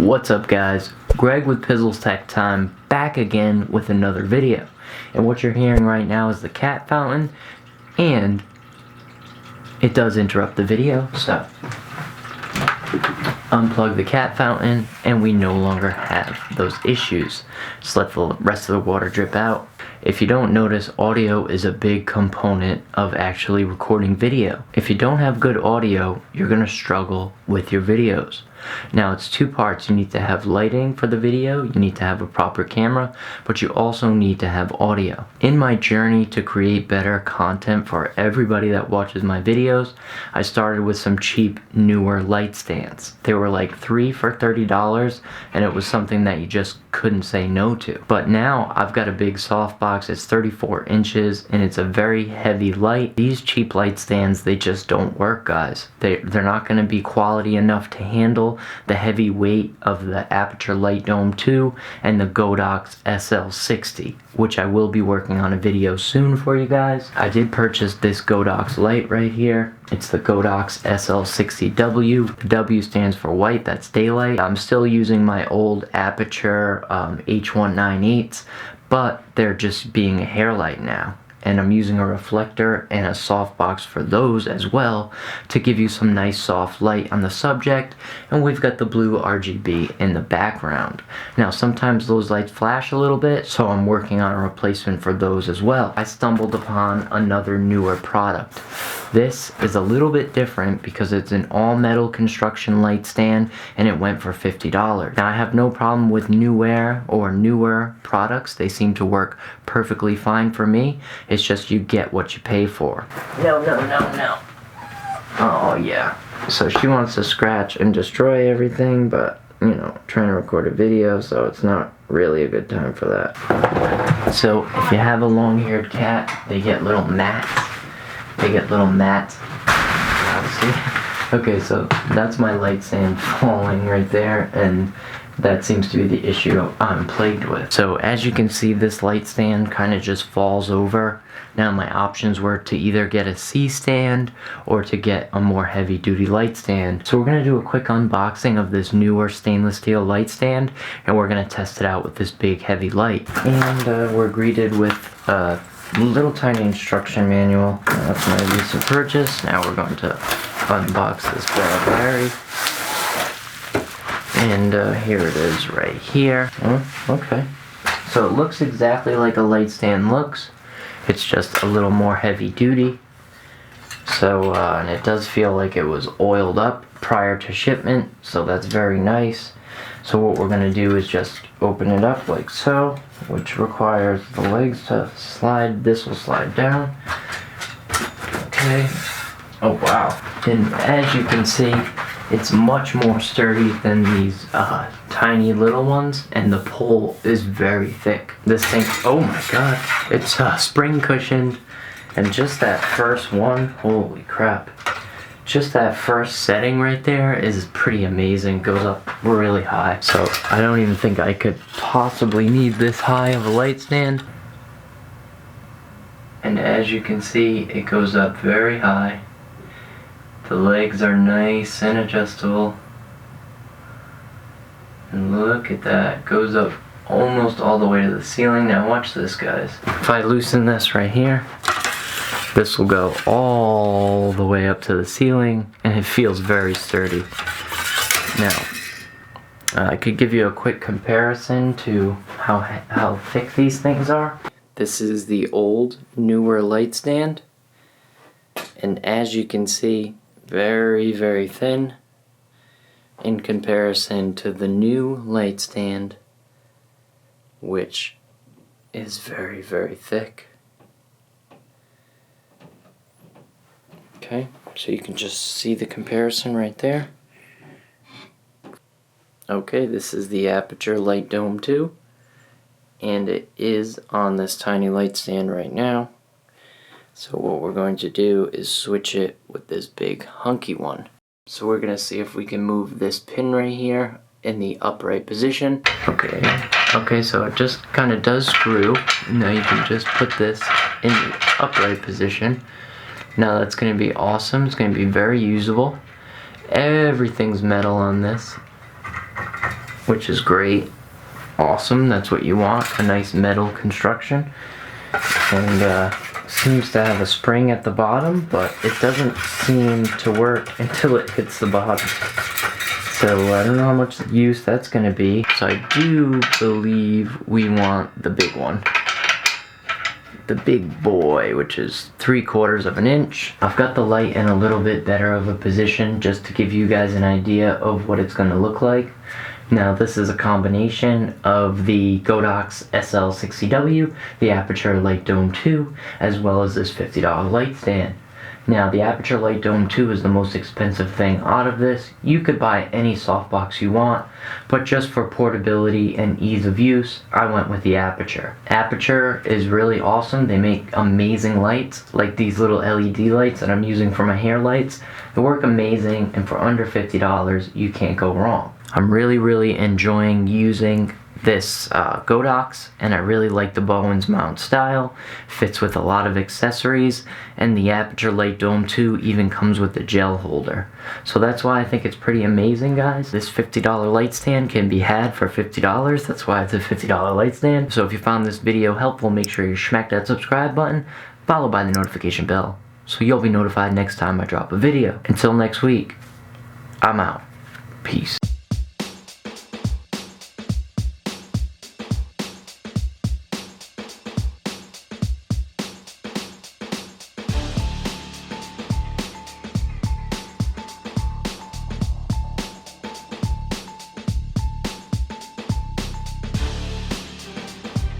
What's up guys, Greg with PizzlesTechTime back again with another video. And what you're hearing right now is the cat fountain, and it does interrupt the video, so unplug the cat fountain and we no longer have those issues. Just let the rest of the water drip out. If you don't notice, audio is a big component of actually recording video. If you don't have good audio, you're gonna struggle with your videos. Now it's two parts. You need to have lighting for the video, you need to have a proper camera, but you also need to have audio. In my journey to create better content for everybody that watches my videos, I started with some cheap Neewer light stands. They were like 3 for $30, and it was something that you just couldn't say no to. But now I've got a big softbox, it's 34 inches, and it's a very heavy light. These cheap light stands, they just don't work, guys. They're not gonna be quality enough to handle the heavy weight of the Aputure Light Dome 2 and the Godox SL60, which I will be working on a video soon for you guys. I did purchase this Godox Light right here. It's the Godox SL60W. The W stands for white, that's daylight. I'm still using my old Aputure H198s, but they're just being a hair light now. And I'm using a reflector and a softbox for those as well to give you some nice soft light on the subject. And we've got the blue RGB in the background. Now sometimes those lights flash a little bit, so I'm working on a replacement for those as well. I stumbled upon another Neewer product. This is a little bit different because it's an all metal construction light stand and it went for $50. Now I have no problem with Neewer or Neewer products. They seem to work perfectly fine for me. It's just you get what you pay for. No. Oh yeah. So she wants to scratch and destroy everything, but you know, trying to record a video, so it's not really a good time for that. So if you have a long-haired cat, they get little mats. See? Okay, so that's my light stand falling right there, and that seems to be the issue I'm plagued with. So as you can see, this light stand kind of just falls over. Now my options were to either get a C stand or to get a more heavy duty light stand. So we're going to do a quick unboxing of this Neewer stainless steel light stand, and we're going to test it out with this big heavy light. And we're greeted with a little tiny instruction manual. That's my recent purchase. Now we're going to unbox this bad Larry. And here it is right here. Oh, okay. So it looks exactly like a light stand looks. It's just a little more heavy duty. So, and it does feel like it was oiled up prior to shipment, so that's very nice. So what we're going to do is just open it up like so, which requires the legs to slide. This will slide down. Okay. Oh wow. And as you can see, it's much more sturdy than these tiny little ones, and the pole is very thick. This thing, oh my god, it's spring cushioned, and just that first one, holy crap. Just that first setting right there is pretty amazing, goes up really high. So I don't even think I could possibly need this high of a light stand. And as you can see, it goes up very high. The legs are nice and adjustable. And look at that, goes up almost all the way to the ceiling. Now watch this, guys. If I loosen this right here, this will go all the way up to the ceiling, and it feels very sturdy. Now, I could give you a quick comparison to how thick these things are. This is the old Neewer light stand, and as you can see, very, very thin in comparison to the new light stand, which is very, very thick. Okay, so you can just see the comparison right there. Okay, this is the Aputure Light Dome 2, and it is on this tiny light stand right now. So what we're going to do is switch it with this big hunky one. So we're going to see if we can move this pin right here in the upright position. Okay, so it just kind of does screw. Now you can just put this in the upright position. Now that's going to be awesome. It's going to be very usable. Everything's metal on this. which is great. Awesome, that's what you want, a nice metal construction. And seems to have a spring at the bottom, but it doesn't seem to work until it hits the bottom. So I don't know how much use that's going to be. So I do believe we want the big one. The big boy, which is 3/4 of an inch. I've got the light in a little bit better of a position just to give you guys an idea of what it's going to look like. Now this is a combination of the Godox SL60W, the Aputure Light Dome 2, as well as this $50 light stand. Now the Aputure Light Dome 2 is the most expensive thing out of this. You could buy any softbox you want, but just for portability and ease of use, I went with the Aputure. Aputure is really awesome. They make amazing lights, like these little LED lights that I'm using for my hair lights. They work amazing, and for under $50, you can't go wrong. I'm really enjoying using this Godox, and I really like the Bowens mount style. Fits with a lot of accessories, and the Aputure Light Dome 2 even comes with a gel holder. So that's why I think it's pretty amazing, guys. This $50 light stand can be had for $50. That's why it's a $50 light stand. So if you found this video helpful, make sure you smack that subscribe button, followed by the notification bell, so you'll be notified next time I drop a video. Until next week, I'm out. Peace.